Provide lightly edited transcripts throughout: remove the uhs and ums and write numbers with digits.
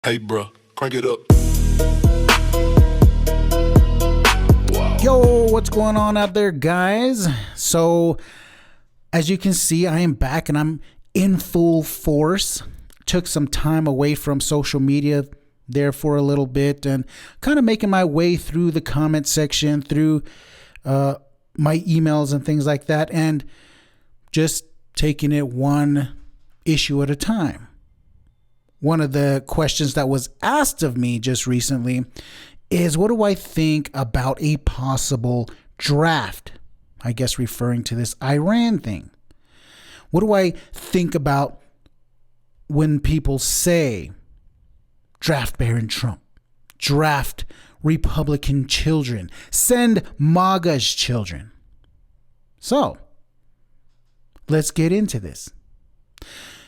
Hey, bro, crank it up. Wow. Yo, what's going on out there, guys? So, as you can see, I am back and I'm in full force. Took some time away from social media there for a little bit and kind of making my way through the comment section, through my emails and things like that, and just taking it one issue at a time. One of the questions that was asked of me just recently is, what do I think about a possible draft? I guess referring to this Iran thing. What do I think about when people say draft Barron Trump, draft Republican children, send Maga's children? So, let's get into this.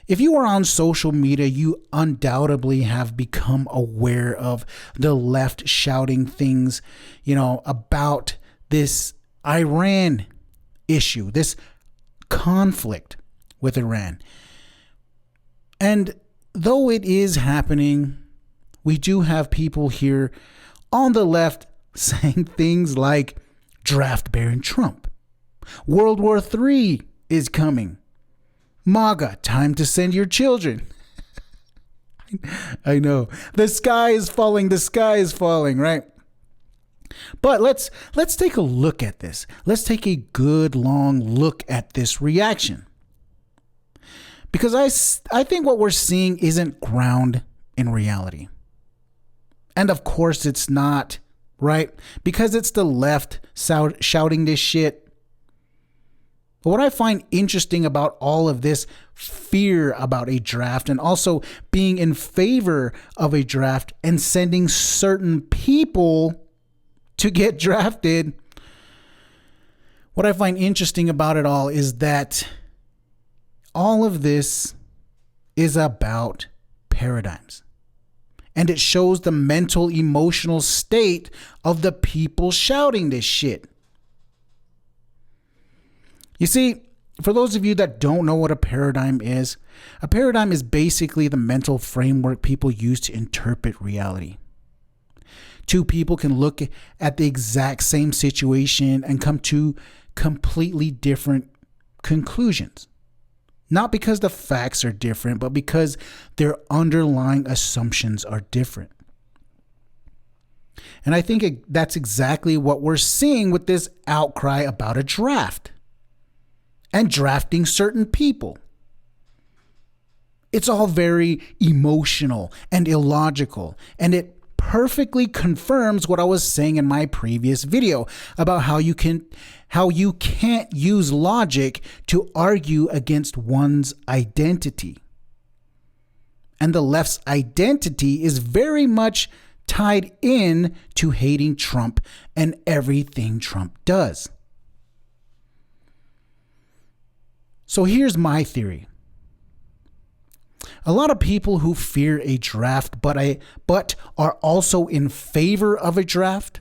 If you are on social media, you undoubtedly have become aware of the left shouting things, about this Iran issue, this conflict with Iran. And though it is happening, we do have people here on the left saying things like draft Barron Trump. World War III is coming. Maga, time to send your children. I know. The sky is falling, right? But let's take a look at this. Let's take a good long look at this reaction. Because I think what we're seeing isn't ground in reality. And of course it's not, right? Because it's the left shouting this shit. But what I find interesting about all of this fear about a draft, and also being in favor of a draft and sending certain people to get drafted, what I find interesting about it all is that all of this is about paradigms. And it shows the mental, emotional state of the people shouting this shit. You see, for those of you that don't know what a paradigm is basically the mental framework people use to interpret reality. Two people can look at the exact same situation and come to completely different conclusions. Not because the facts are different, but because their underlying assumptions are different. And I think that's exactly what we're seeing with this outcry about a draft. And drafting certain people. It's all very emotional and illogical, and it perfectly confirms what I was saying in my previous video about how you can't use logic to argue against one's identity. And the left's identity is very much tied in to hating Trump and everything Trump does. So here's my theory. A lot of people who fear a draft but are also in favor of a draft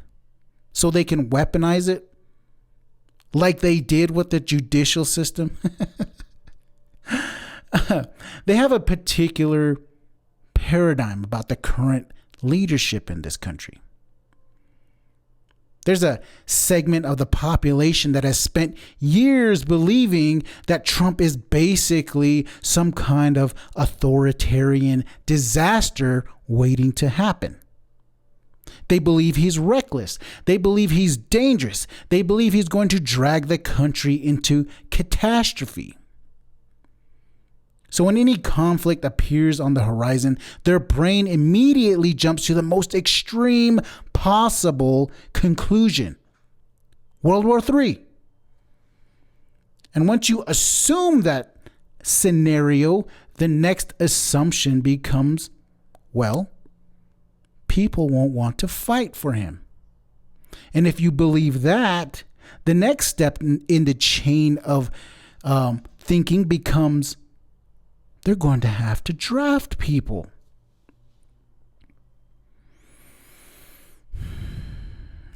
so they can weaponize it like they did with the judicial system. They have a particular paradigm about the current leadership in this country. There's a segment of the population that has spent years believing that Trump is basically some kind of authoritarian disaster waiting to happen. They believe he's reckless. They believe he's dangerous. They believe he's going to drag the country into catastrophe. So when any conflict appears on the horizon, their brain immediately jumps to the most extreme possible conclusion. World War III. And once you assume that scenario, the next assumption becomes, well, people won't want to fight for him. And if you believe that, the next step in the chain of thinking becomes, they're going to have to draft people.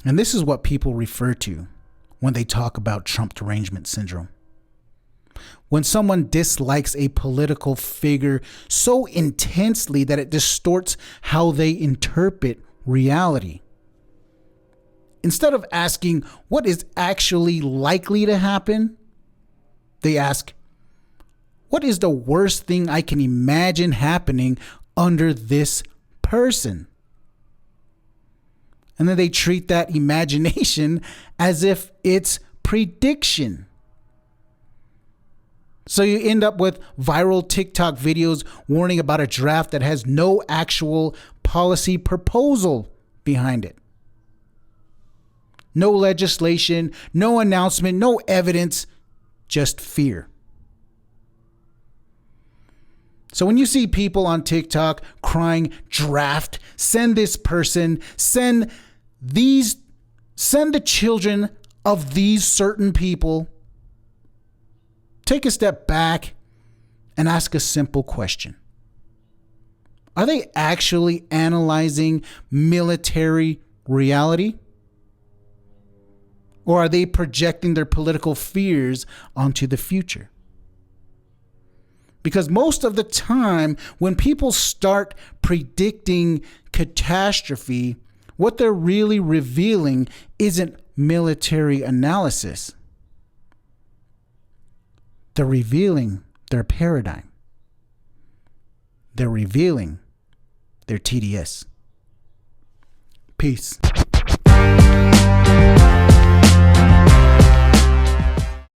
And this is what people refer to when they talk about Trump derangement syndrome. When someone dislikes a political figure so intensely that it distorts how they interpret reality. Instead of asking what is actually likely to happen, they ask, what is the worst thing I can imagine happening under this person? And then they treat that imagination as if it's prediction. So you end up with viral TikTok videos warning about a draft that has no actual policy proposal behind it. No legislation, no announcement, no evidence, just fear. So when you see people on TikTok crying, draft, send this person, send the children of these certain people, take a step back and ask a simple question. Are they actually analyzing military reality? Or are they projecting their political fears onto the future? Because most of the time, when people start predicting catastrophe, what they're really revealing isn't military analysis. They're revealing their paradigm. They're revealing their TDS. Peace.